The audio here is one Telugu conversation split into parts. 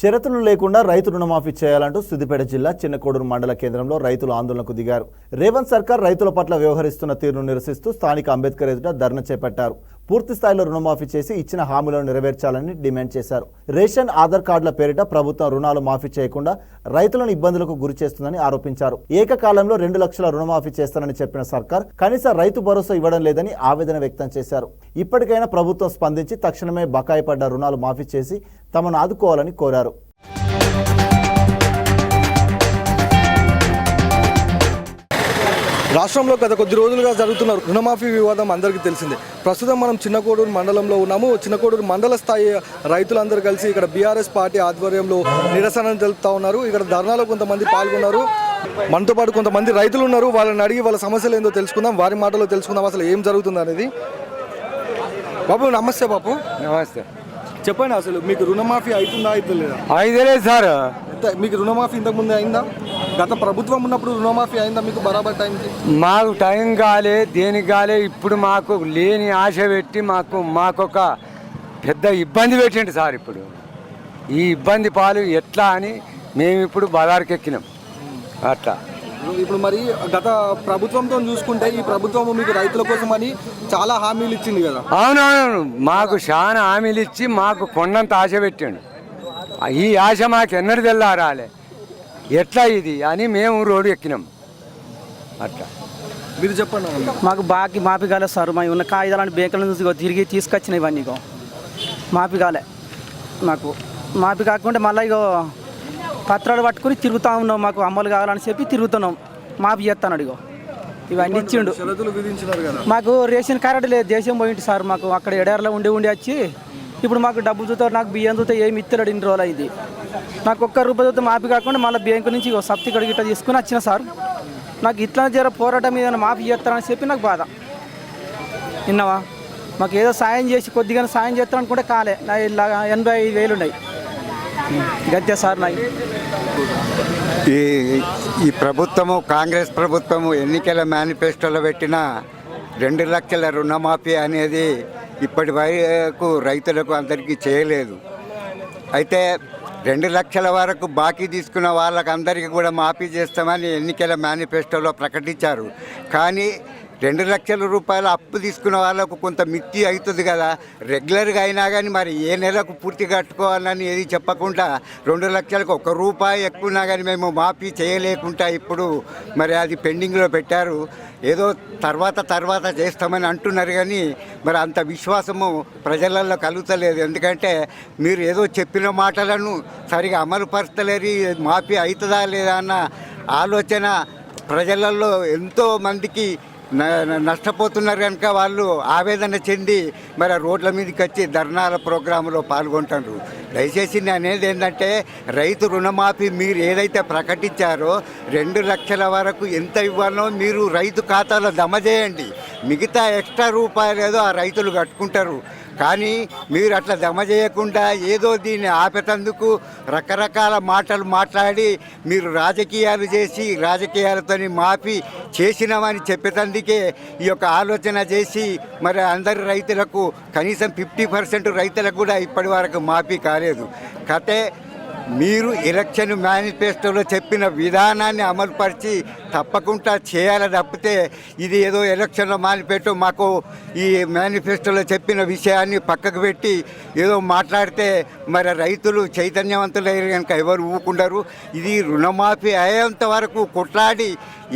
షరతులు లేకుండా రైతు రుణమాఫీ చేయాలంటూ సిద్దిపేట జిల్లా చిన్నకోడూరు మండల కేంద్రంలో రైతులు ఆందోళనకు దిగారు. రేవంత్ సర్కార్ రైతుల పట్ల వ్యవహరిస్తున్న తీరును నిరసిస్తూ స్థానిక అంబేద్కర్ ఎదుట ధర్నా చేపట్టారు. పూర్తి స్థాయిలో రుణమాఫీ చేసి ఇచ్చిన హామీలను నెరవేర్చాలని డిమాండ్ చేశారు. రేషన్ ఆధార్ కార్డుల పేరిట ప్రభుత్వం రుణాలు మాఫీ చేయకుండా రైతులను ఇబ్బందులకు గురి చేస్తుందని ఆరోపించారు. ఏకకాలంలో 2 లక్షల రుణమాఫీ చేస్తానని చెప్పిన సర్కార్ కనీస రైతు భరోసా ఇవ్వడం లేదని ఆవేదన వ్యక్తం చేశారు. ఇప్పటికైనా ప్రభుత్వం స్పందించి తక్షణమే బకాయి పడ్డ రుణాలు మాఫీ చేసి తమను ఆదుకోవాలని కోరారు. రాష్ట్రంలో గత కొద్ది రోజులుగా జరుగుతున్న రుణమాఫీ వివాదం అందరికీ తెలిసిందే. ప్రస్తుతం మనం చిన్నకోడూరు మండలంలో ఉన్నాము. చిన్నకోడూరు మండల స్థాయి రైతులందరూ కలిసి ఇక్కడ బీఆర్ఎస్ పార్టీ ఆధ్వర్యంలో నిరసన తెలుపుతా ఉన్నారు. ఇక్కడ ధర్నాలో కొంతమంది పాల్గొన్నారు. మనతో పాటు కొంతమంది రైతులు ఉన్నారు. వాళ్ళని అడిగి వాళ్ళ సమస్యలు ఏందో తెలుసుకుందాం, వారి మాటలో తెలుసుకుందాం అసలు ఏం జరుగుతుంది అనేది. బాబు నమస్తే. బాబు నమస్తే. చెప్పండి, అసలు మీకు రుణమాఫీ అవుతుందా అవుతలేదా? అయితలేదు సార్. మీకు రుణమాఫీ ఇంతకుముందు అయిందా? గత ప్రభుత్వం ఉన్నప్పుడు రుణమాఫీ అయిందా మీకు బరాబర్ టైంకి? మాకు టైం కాలే, దేనికి కాలే. ఇప్పుడు మాకు లేని ఆశ పెట్టి మాకొక పెద్ద ఇబ్బంది పెట్టిండు సార్. ఇప్పుడు ఈ ఇబ్బంది పాలు ఎట్లా అని మేము ఇప్పుడు బజార్కి ఎక్కినాం. అట్లా ఇప్పుడు మరి గత ప్రభుత్వంతో చూసుకుంటే ఈ ప్రభుత్వం మీకు రైతుల కోసం అని చాలా హామీలు ఇచ్చింది కదా? అవునవును, మాకు చాలా హామీలు ఇచ్చి మాకు కొండంత ఆశ పెట్టాడు. ఈ ఆశ మాకు ఎన్నడూ తెల్లారాలే, ఎట్లా ఇది అని మేము రోడ్డు ఎక్కినాం. అట్లా మీరు చెప్పండి. మాకు బాకీ మాఫీ కాలేదు సార్. మా ఉన్న కాగితాలని బ్యాంకుల నుంచి తిరిగి తీసుకొచ్చినాయి ఇవన్నీ. ఇగో మాఫీ కాలే. మాకు మాఫీ కాకుండా మళ్ళీ ఇగో పత్రాలు పట్టుకుని తిరుగుతూ ఉన్నాం. మాకు అమలు కావాలని చెప్పి తిరుగుతున్నాం. మాఫీ చేస్తాను ఇగో ఇవన్నీ ఇచ్చిండు. మాకు రేషన్ కార్డు లేదు, దేశం పోయింది సార్. మాకు అక్కడ ఎడారిలో ఉండి వచ్చి ఇప్పుడు మాకు డబ్బు చూస్తే నాకు బియ్యం చూస్తే ఏమి ఇత్తలేడు. ఇన్ని రోజులు అయింది. నాకు ₹1 చూస్తే మాఫీ కాకుండా మళ్ళీ బ్యాంకు నుంచి సబ్సిడీ కడిగి ఇట్లా తీసుకుని వచ్చిన సార్. నాకు ఇట్లా జర పోరాటం మీద మాఫీ చేస్తానని చెప్పి నాకు బాధ. విన్నావా? మాకు ఏదో సాయం చేసి కొద్దిగా సాయం చేస్తాను అనుకుంటే కాలే. నా ఇలా 85,000 ఉన్నాయి. గత్తే సార్ నాయి. ఈ ప్రభుత్వము, కాంగ్రెస్ ప్రభుత్వము ఎన్నికల మేనిఫెస్టోలో పెట్టిన 2 లక్షల రుణమాఫీ అనేది ఇప్పటి వరకు రైతులకు అందరికీ చేయలేదు. అయితే 2 లక్షల వరకు బాకీ తీసుకున్న వాళ్ళకి అందరికీ కూడా మాఫీ చేస్తామని ఎన్నికల మేనిఫెస్టోలో ప్రకటించారు. కానీ 2 లక్షల రూపాయలు అప్పు తీసుకున్న వాళ్ళకు కొంత మిత్తి అవుతుంది కదా, రెగ్యులర్గా అయినా కానీ మరి ఏ నెలకు పూర్తి కట్టుకోవాలని ఏది చెప్పకుండా 2 లక్షలకు ₹1 ఎక్కువనా కానీ మేము మాఫీ చేయలేకుండా ఇప్పుడు మరి అది పెండింగ్లో పెట్టారు. ఏదో తర్వాత చేస్తామని అంటున్నారు కానీ మరి అంత విశ్వాసము ప్రజలలో కలుగుతలేదు. ఎందుకంటే మీరు ఏదో చెప్పిన మాటలను సరిగా అమలు పరచలేరు. మాఫీ అవుతుందా లేదా అన్న ఆలోచన ప్రజలలో ఎంతో మందికి నష్టపోతున్నారు కనుక వాళ్ళు ఆవేదన చెంది మరి రోడ్ల మీదకి వచ్చి ధర్నాల ప్రోగ్రాంలో పాల్గొంటారు. దయచేసి నేను అనేది ఏంటంటే రైతు రుణమాఫీ మీరు ఏదైతే ప్రకటించారో 2 లక్షల వరకు ఎంత ఇవ్వాలో మీరు రైతు ఖాతాలో జమ చేయండి. మిగతా ఎక్స్ట్రా రూపాయలు ఏదో ఆ రైతులు కట్టుకుంటారు. కానీ మీరు అట్లా జమ చేయకుండా ఏదో దీన్ని ఆపేటందుకు రకరకాల మాటలు మాట్లాడి మీరు రాజకీయాలు చేసి రాజకీయాలతో మాఫీ చేసినామని చెప్పేటందుకే ఈ యొక్క ఆలోచన చేసి మరి అందరి రైతులకు కనీసం 50% రైతులకు కూడా ఇప్పటి వరకు మాఫీ కాలేదు. కతే మీరు ఎలక్షన్ మేనిఫెస్టోలో చెప్పిన విధానాన్ని అమలుపరిచి తప్పకుండా చేయాలి తప్పితే ఇది ఏదో ఎలక్షన్లో మేనిఫెస్టో మాకు ఈ మేనిఫెస్టోలో చెప్పిన విషయాన్ని పక్కకు పెట్టి ఏదో మాట్లాడితే మరి రైతులు చైతన్యవంతులయ్యారు కనుక ఎవరు ఊకుండరు. ఇది రుణమాఫీ అయ్యేంత వరకు కొట్లాడి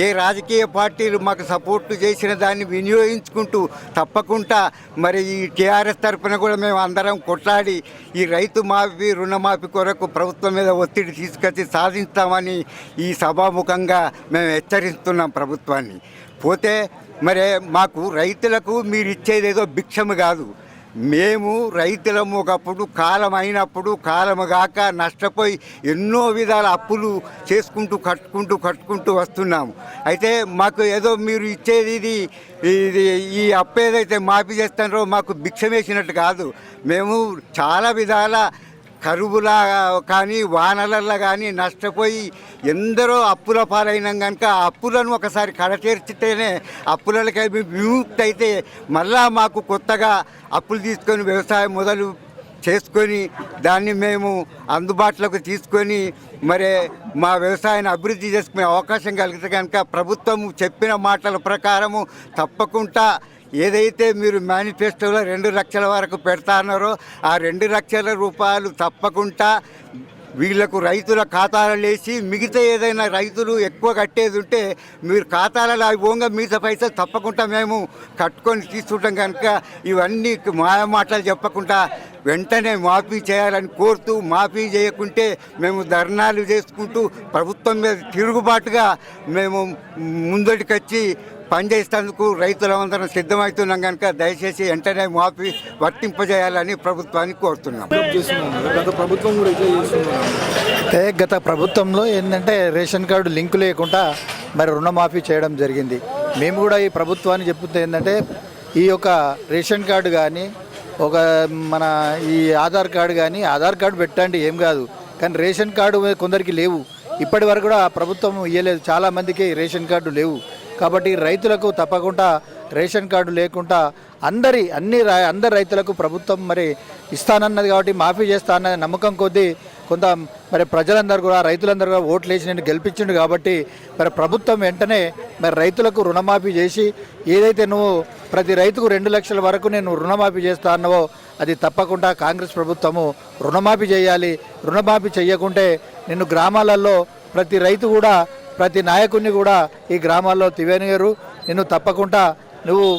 ఏ రాజకీయ పార్టీలు మాకు సపోర్టు చేసిన దాన్ని వినియోగించుకుంటూ తప్పకుండా మరి ఈ టీఆర్ఎస్ తరఫున కూడా మేము అందరం కొట్లాడి ఈ రైతు మాఫీ రుణమాఫీ కొరకు ప్రభుత్వం మీద ఒత్తిడి తీసుకొచ్చి సాధిస్తామని ఈ సభాముఖంగా మేము హెచ్చరిస్తున్నాం ప్రభుత్వాన్ని. పోతే మరి మాకు రైతులకు మీరు ఇచ్చేది ఏదో భిక్షము కాదు. మేము రైతులము ఒకప్పుడు కాలం అయినప్పుడు కాలము కాక నష్టపోయి ఎన్నో విధాల అప్పులు చేసుకుంటూ కట్టుకుంటూ వస్తున్నాము. అయితే మాకు ఏదో మీరు ఇచ్చేది ఇది ఈ అప్పు ఏదైతే మాఫీ చేస్తారో మాకు భిక్ష వేసినట్టు కాదు. మేము చాలా విధాల కరువులా కానీ వానలల్లో కానీ నష్టపోయి ఎందరో అప్పుల పాలైనాం కనుక ఆ అప్పులను ఒకసారి కడతీర్చితేనే అప్పులకి విముక్తి అయితే మళ్ళా మాకు కొత్తగా అప్పులు తీసుకొని వ్యవసాయం మొదలు చేసుకొని దాన్ని మేము అందుబాటులోకి తీసుకొని మరి మా వ్యవసాయాన్ని అభివృద్ధి చేసుకునే అవకాశం కలిగితే కనుక ప్రభుత్వం చెప్పిన మాటల ప్రకారము తప్పకుండా ఏదైతే మీరు మేనిఫెస్టోలో 2 లక్షల వరకు పెడతా అన్నారో ఆ 2 లక్షల రూపాయలు తప్పకుండా వీళ్లకు రైతుల ఖాతాలలో వేసి మిగతా ఏదైనా రైతులు ఎక్కువ కట్టేది ఉంటే మీరు ఖాతాలలో అవి పోగా మిగతా పైసలు తప్పకుండా మేము కట్టుకొని తీసుకుంటాం కనుక ఇవన్నీ మాటలు చెప్పకుండా వెంటనే మాఫీ చేయాలని కోరుతూ మాఫీ చేయకుంటే మేము ధర్నాలు చేసుకుంటూ ప్రభుత్వం మీద తిరుగుబాటుగా మేము ముందటికొచ్చి పనిచేసేందుకు రైతులందరం సిద్ధమవుతున్నాం కనుక దయచేసి వెంటనే మాఫీ వర్తింపజేయాలని ప్రభుత్వాన్ని కోరుతున్నాం. గత ప్రభుత్వం కూడా ఇట్లా చేస్తున్నారు. అంటే గత ప్రభుత్వంలో ఏంటంటే రేషన్ కార్డు లింకు లేకుండా మరి రుణమాఫీ చేయడం జరిగింది. మేము కూడా ఈ ప్రభుత్వాన్ని చెప్తే ఏంటంటే ఈ యొక్క రేషన్ కార్డు కానీ ఒక మన ఈ ఆధార్ కార్డు కానీ ఆధార్ కార్డు పెట్టండి ఏం కాదు, కానీ రేషన్ కార్డు కొందరికి లేవు. ఇప్పటి వరకు కూడా ప్రభుత్వం ఇవ్వలేదు, చాలామందికి రేషన్ కార్డు లేవు. కాబట్టి రైతులకు తప్పకుండా రేషన్ కార్డు లేకుండా అందరి రైతులకు ప్రభుత్వం మరి ఇస్తానన్నది కాబట్టి మాఫీ చేస్తా అన్నది నమ్మకం కొద్దీ కొంత మరి ప్రజలందరూ కూడా రైతులందరూ కూడా ఓట్లు వేసి నేను గెలిపించిండు కాబట్టి మరి ప్రభుత్వం వెంటనే మరి రైతులకు రుణమాఫీ చేసి ఏదైతే నువ్వు ప్రతి రైతుకు 2 లక్షల వరకు నేను రుణమాఫీ చేస్తా అన్నవో అది తప్పకుండా కాంగ్రెస్ ప్రభుత్వము రుణమాఫీ చేయాలి. రుణమాఫీ చేయకుంటే నిన్ను గ్రామాలలో ప్రతి రైతు కూడా ప్రతి నాయకుడిని కూడా ఈ గ్రామాల్లో తివేనియరు. నిన్ను తప్పకుండా నువ్వు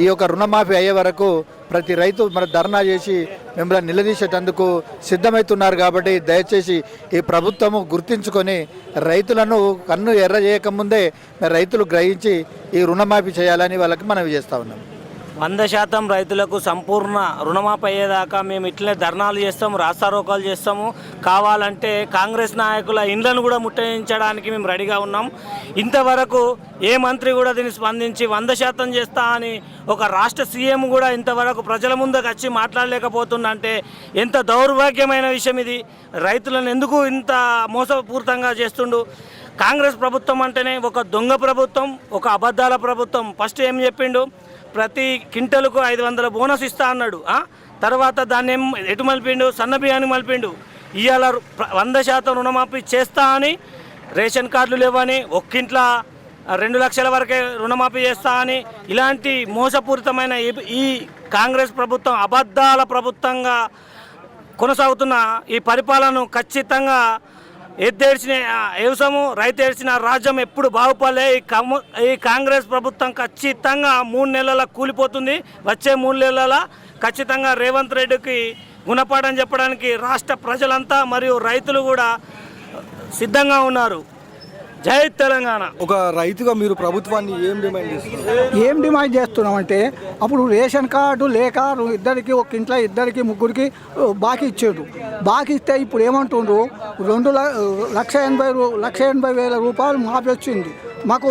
ఈ యొక్క రుణమాఫీ అయ్యే వరకు ప్రతి రైతు మన ధర్నా చేసి మిమ్మల్ని నిలదీసేటందుకు సిద్ధమవుతున్నారు. కాబట్టి దయచేసి ఈ ప్రభుత్వము గుర్తించుకొని రైతులను కన్ను ఎర్ర చేయకముందే రైతులు గ్రహించి ఈ రుణమాఫీ చేయాలని వాళ్ళకి మనవి చేస్తూ ఉన్నాం. 100% రైతులకు సంపూర్ణ రుణమాఫీ అయ్యేదాకా మేము ఇట్లనే ధర్నాలు చేస్తాము, రాస్తారోకాలు చేస్తాము. కావాలంటే కాంగ్రెస్ నాయకుల ఇండ్లను కూడా ముట్టడించడానికి మేము రెడీగా ఉన్నాం. ఇంతవరకు ఏ మంత్రి కూడా దీన్ని స్పందించి 100% చేస్తా అని ఒక రాష్ట్ర సీఎం కూడా ఇంతవరకు ప్రజల ముందుకు వచ్చి మాట్లాడలేకపోతుందంటే ఎంత దౌర్భాగ్యమైన విషయం ఇది. రైతులను ఎందుకు ఇంత మోసపూరితంగా చేస్తుండు? కాంగ్రెస్ ప్రభుత్వం అంటేనే ఒక దొంగ ప్రభుత్వం, ఒక అబద్ధాల ప్రభుత్వం. ఫస్ట్ ఏం చెప్పిండు? ప్రతి క్వింటల్కు 500 బోనస్ ఇస్తా అన్నాడు. తర్వాత దాన్ని ఏం ఎటు మలిపిండు? సన్న బియ్యాన్ని మలిపిండు. ఇవాళ 100% రుణమాఫీ చేస్తా అని, రేషన్ కార్డులు లేవని, ఒక్కింట్లో 2 లక్షల వరకే రుణమాఫీ చేస్తా అని, ఇలాంటి మోసపూరితమైన ఈ కాంగ్రెస్ ప్రభుత్వం అబద్ధాల ప్రభుత్వంగా కొనసాగుతున్న ఈ పరిపాలనను ఖచ్చితంగా ఎద్దేడ్చిన వ్యవసాయం రైతు ఏడ్చిన రాజ్యం ఎప్పుడు బాగుపడలే. ఈ కాంగ్రెస్ ప్రభుత్వం ఖచ్చితంగా 3 నెలల కూలిపోతుంది. వచ్చే 3 నెలల ఖచ్చితంగా రేవంత్ రెడ్డికి గుణపాఠం చెప్పడానికి రాష్ట్ర ప్రజలంతా మరియు రైతులు కూడా సిద్ధంగా ఉన్నారు. జై తెలంగాణ. ఒక రైతుగా మీరు ప్రభుత్వాన్ని ఏం డిమాండ్ చేస్తున్నారు? ఏం డిమాండ్ చేస్తున్నామంటే అప్పుడు రేషన్ కార్డు లేక ఇద్దరికి ఒక ఇంట్లో ఇద్దరికి ముగ్గురికి బాకీ ఇచ్చేడు. బాకీ ఇస్తే ఇప్పుడు ఏమంటుండ్రు 1,80,000 రూపాయలు మాఫీ వచ్చింది. మాకు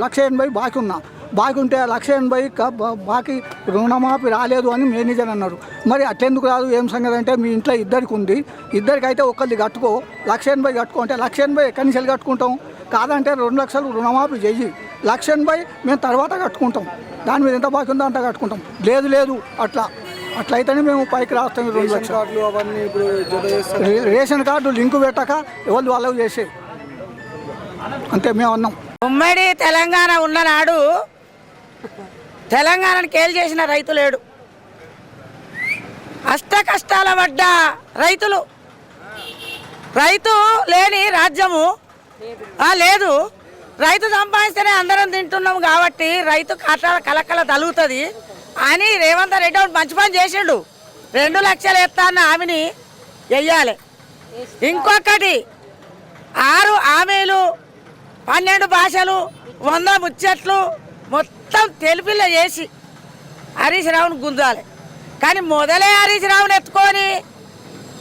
1,80,000 బాకీ ఉన్నా. బాకీ ఉంటే 1,80,000 బాకీ రుణమాఫీ రాలేదు అని మేనేజర్ అన్నారు. మరి అట్లెందుకు రాదు? ఏం సంగతి అంటే మీ ఇంట్లో ఇద్దరికి ఉంది, ఇద్దరికి అయితే ఒకరిది కట్టుకో, 1,80,000 కట్టుకో అంటే 1,80,000 ఎక్కడి నుంచి కట్టుకుంటాం? కాదంటే 2 లక్షలు రుణమాఫీ చెయ్యి, 1,80,000 మేము తర్వాత కట్టుకుంటాం, దాని మీద ఎంత బాకీ ఉందో అంత కట్టుకుంటాం. లేదు అట్లయితేనే మేము పైకి రాస్తాం. 2 లక్షలు అవన్నీ ఇప్పుడు రేషన్ కార్డు లింకు పెట్టక ఎవరు వాళ్ళవి చేసే అంతే మేము అన్నాం. ఉమ్మడి తెలంగాణ ఉన్ననాడు తెలంగాణను కేల్ చేసిన రైతు లేడు. అష్ట కష్టాల పడ్డ రైతు లేని రాజ్యము లేదు. రైతు సంపాదిస్తేనే అందరం తింటున్నాం కాబట్టి రైతు కలకల తలుగుతుంది అని రేవంత్ రెడ్డి మంచి పని చేసిండు. 2 లక్షలు ఎత్తా అన్న హామీని వెయ్యాలి. ఇంకొకటి 6 హామీలు, 12 భాషలు, 100 ముచ్చట్లు మొత్తం తెలిపిల్ల చేసి హరీష్ రావును గుంజాలి. కానీ మొదలే హరీష్ రావుని ఎత్తుకొని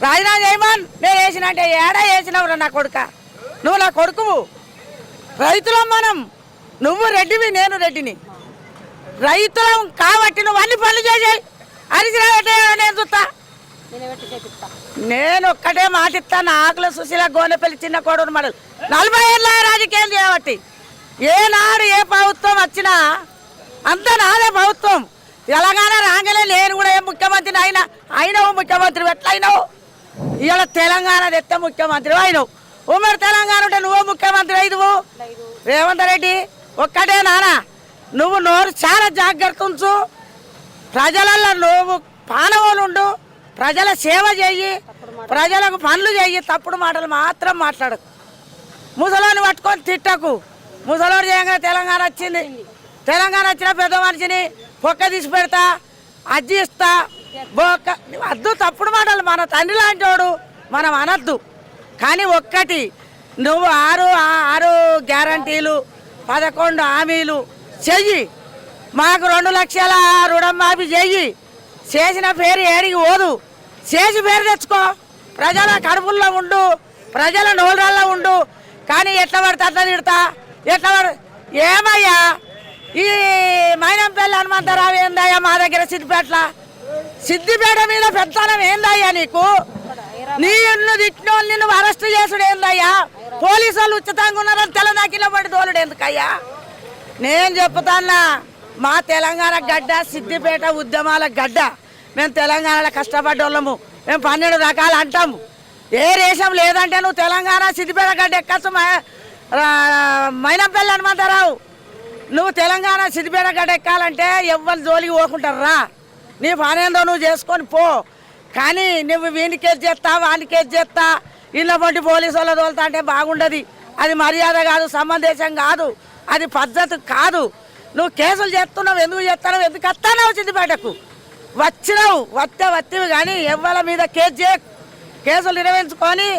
రాజీనామా చేయమని నేను వేసినంటే ఏడా వేసినావురా నా కొడుక? నువ్వు నా కొడుకువు. రైతులం మనం, నువ్వు రెడ్డివి నేను రెడ్డిని. రైతులం కాబట్టి నువ్వు అన్ని పనులు చేసాయి. హరీష్ రావు అంటే నేను చూస్తా. నేను ఒక్కటే మాట ఇస్తాను. ఆకుల సుశీల గోనెపల్లి చిన్న కోడూరు మండలం 40 ఏళ్ళ రాజకీయం చేయబట్టి ఏనాడు ఏ ప్రభుత్వం వచ్చినా అంత నాదే ప్రభుత్వం. తెలంగాణ రాగానే నేను కూడా ఏం ముఖ్యమంత్రిని అయినావు ముఖ్యమంత్రి ఎట్లా అయినావు? ఇవాళ తెలంగాణ తెస్తే ముఖ్యమంత్రి అయినావు. ఉమ్మడి తెలంగాణ ఉంటే నువ్వు ముఖ్యమంత్రి అయిదువు. రేవంత్ రెడ్డి ఒక్కటే నానా, నువ్వు నోరు చాలా జాగ్రత్త ఉంచు. ప్రజలలో నువ్వు పానవులుండు, ప్రజల సేవ చెయ్యి, ప్రజలకు పనులు చెయ్యి, తప్పుడు మాటలు మాత్రం మాట్లాడకు. ముసలోని పట్టుకొని తిట్టకు. ముసలోడు చేయగానే తెలంగాణ వచ్చింది, తెలంగాణ వచ్చిన పెద్ద మనిషిని పొక్క తీసి పెడతా, అజ్జి ఇస్తా, బొక్క వద్దు. తప్పుడు మాటలు మన తండ్రి లాంటి వాడు మనం అనద్దు. కానీ ఒక్కటి, నువ్వు 6 గ్యారంటీలు 11 హామీలు చెయ్యి. మాకు 2 లక్షల రుణమాఫీ చెయ్యి. చేసిన పేరు ఏడికి పోదు, చేసి పేరు తెచ్చుకో. ప్రజల కడుపుల్లో ఉండు, ప్రజల నోళ్ళల్లో ఉండు. కానీ ఎట్లా పడితే అట్లా తిడతా, ఎట్లా ఏమయ్యా ఈ మైనంపల్లి హనుమంతరావు ఏందయ్యా మా దగ్గర సిద్దిపేట మీద పెత్తనం ఏందయ్యా నీకు? నిన్ను తిట్టినోళ్ళు నిన్ను అరెస్ట్ చేసుడు ఏందయ్యా? పోలీసు వాళ్ళు ఉచితంగా ఉన్నారని తెలంగాణలో పడి తోలుడు ఎందుకయ్యా? నేను చెప్తాన్నా, మా తెలంగాణ గడ్డ సిద్దిపేట ఉద్యమాల గడ్డ. మేము తెలంగాణలో కష్టపడ్డోళ్ళము, మేము 12 రకాలు అంటాము. ఏ రేషం లేదంటే నువ్వు తెలంగాణ సిద్దిపేట గడ్డ ఎక్కచ్చు. మైనంపల్లి హనుమంతరావు, నువ్వు తెలంగాణ సిద్దిపేట గడ్డ ఎక్కాలంటే ఎవ్వరు జోలికి పోకుంటారా? నీ పనేందో నువ్వు చేసుకొని పో. కానీ నువ్వు వీనికేజ్ చేస్తా, వానికేజ్ చేస్తా, ఇళ్ళ పొంటి పోలీసు వాళ్ళు తోలుతా అంటే బాగుండదు. అది మర్యాద కాదు, సమంజసం కాదు, అది పద్ధతి కాదు. నువ్వు కేసులు చేస్తున్నావు, ఎందుకు చేస్తున్నావు, ఎందుకు వస్తానవు సిద్దిపేటకు? వచ్చినావు, వత్తివి కానీ ఎవ్వల మీద కేసులు నిర్వహించుకొని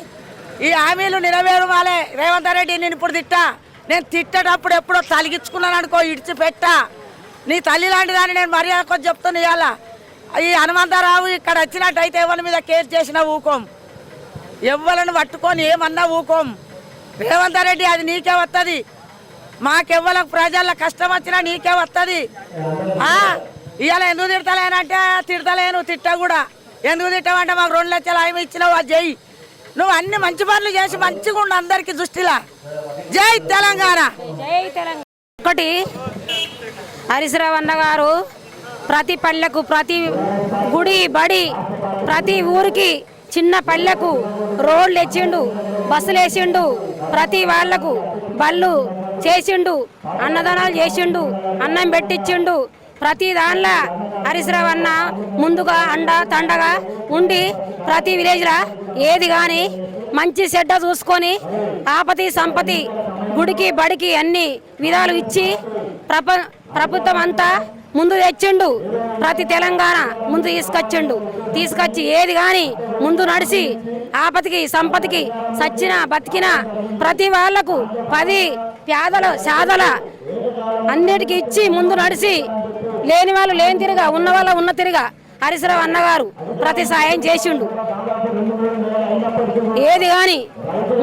ఈ హామీలు నెరవేరుమాలే. రేవంత్ రెడ్డి నేను ఇప్పుడు నేను తిట్టేటప్పుడు ఎప్పుడో తలిగించుకున్నాను అనుకో, ఇడిచిపెట్టా. నీ తల్లి లాంటి దాన్ని నేను మర్యాద కొంచెం చెప్తాను. ఇవాళ ఈ హనుమంతరావు ఇక్కడ వచ్చినట్టయితే ఎవరి మీద కేసు చేసినా ఊకోం, ఎవ్వలను పట్టుకొని ఏమన్నా ఊకోం. రేవంత్ రెడ్డి అది నీకే వస్తుంది. మాకెవ్వలకు ప్రజల కష్టం వచ్చినా నీకే వస్తుంది. ఇవాళ ఎందుకు తిడతలేనంటే తిడతలేను, తిట్ట కూడా. ఎందుకు తిట్టావంటే మాకు 2 లక్షల హామీ ఇచ్చినావు, అది జై. నువ్వు అన్ని మంచి పనులు చేసి మంచిగా ఉండు అందరికి దృష్టిలా. జై తెలంగాణ. ఒకటి, హరీష్ రావు అన్న గారు ప్రతి పల్లెకు, ప్రతి గుడి బడి, ప్రతి ఊరికి, చిన్న పల్లెకు రోడ్లు వేసిండు, బస్సులు వేసిండు, ప్రతి వాళ్లకు బళ్ళు చేసిండు, అన్నదానాలు చేసిండు, అన్నం పెట్టించిండు. ప్రతి దానిలో హరీష్ రావు అన్న ముందుగా తండగా ఉండి ప్రతి విలేజ్లో ఏది కానీ మంచి చెడ్డ చూసుకొని ఆపతి సంపతి గుడికి బడికి అన్ని విధాలు ఇచ్చి ప్రభుత్వం అంతా ముందు తెచ్చిండు. ప్రతి తెలంగాణ ముందు తీసుకొచ్చి ఏది కానీ ముందు నడిచి ఆపతికి సంపతికి సచ్చిన బతికిన ప్రతి వాళ్లకు 10 పేదల సాదల అన్నిటికీ ఇచ్చి ముందు నడిచి లేని వాళ్ళు లేని తిరిగా, ఉన్న వాళ్ళ ఉన్న తిరిగా హరీష్ రావు అన్నగారు ప్రతి సాయం చేసిండు. ఏది కానీ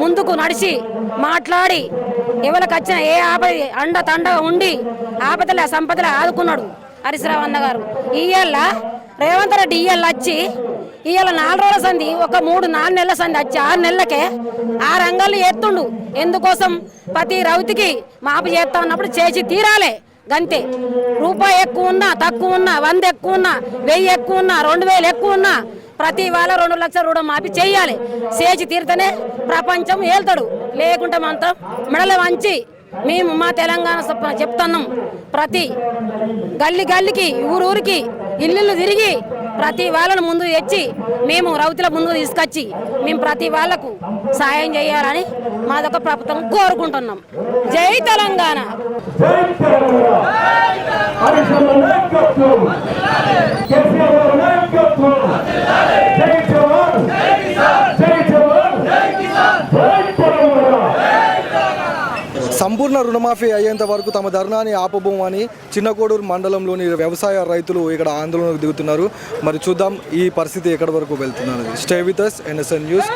ముందుకు నడిచి మాట్లాడి ఎవరికి వచ్చిన ఏ ఆపద తండగా ఉండి ఆపదల సంపదల ఆదుకున్నాడు హరీష్ రావు అన్నగారు. ఇయ్యాల రేవంత్ రెడ్డి వచ్చి ఇవాళ 4 రోజుల సంది, ఒక 3-4 నెలల సంది వచ్చి 6 నెలలకే ఆ రంగాల్లో ఎత్తుండు. ఎందుకోసం? ప్రతి రౌతికి మాపు చేస్తా ఉన్నప్పుడు చేసి తీరాలే, గంతే. రూపాయి ఎక్కువ ఉన్నా తక్కువ ఉన్నా, 100 ఎక్కువ ఉన్నా, 1000 ఎక్కువ ఉన్నా, 2000 ఎక్కువ ఉన్నా ప్రతి వాళ్ళ 2 లక్షల రుణమాఫీ చేయాలి. చేసి తీరితేనే ప్రపంచం ఏళ్తాడు. లేకుంటే మాత్రం మెడల వంచి మేము మా తెలంగాణ చెప్తున్నాం. ప్రతి గల్లికి ఊరికి ఇల్లు తిరిగి ప్రతి వాళ్ళను ముందు తెచ్చి మేము రౌతుల ముందు తీసుకొచ్చి మేము ప్రతి వాళ్లకు సాయం చేయాలని మాదొక ప్రభుత్వం కోరుకుంటున్నాం. జై తెలంగాణ. సంపూర్ణ రుణమాఫీ అయ్యేంత వరకు తమ ధర్నాన్ని ఆపబోమని చిన్నకోడూరు మండలంలోని వ్యవసాయ రైతులు ఇక్కడ ఆందోళనకు దిగుతున్నారు. మరి చూద్దాం ఈ పరిస్థితి ఎక్కడి వరకు వెళ్తున్నది. Stay with us, NSN news.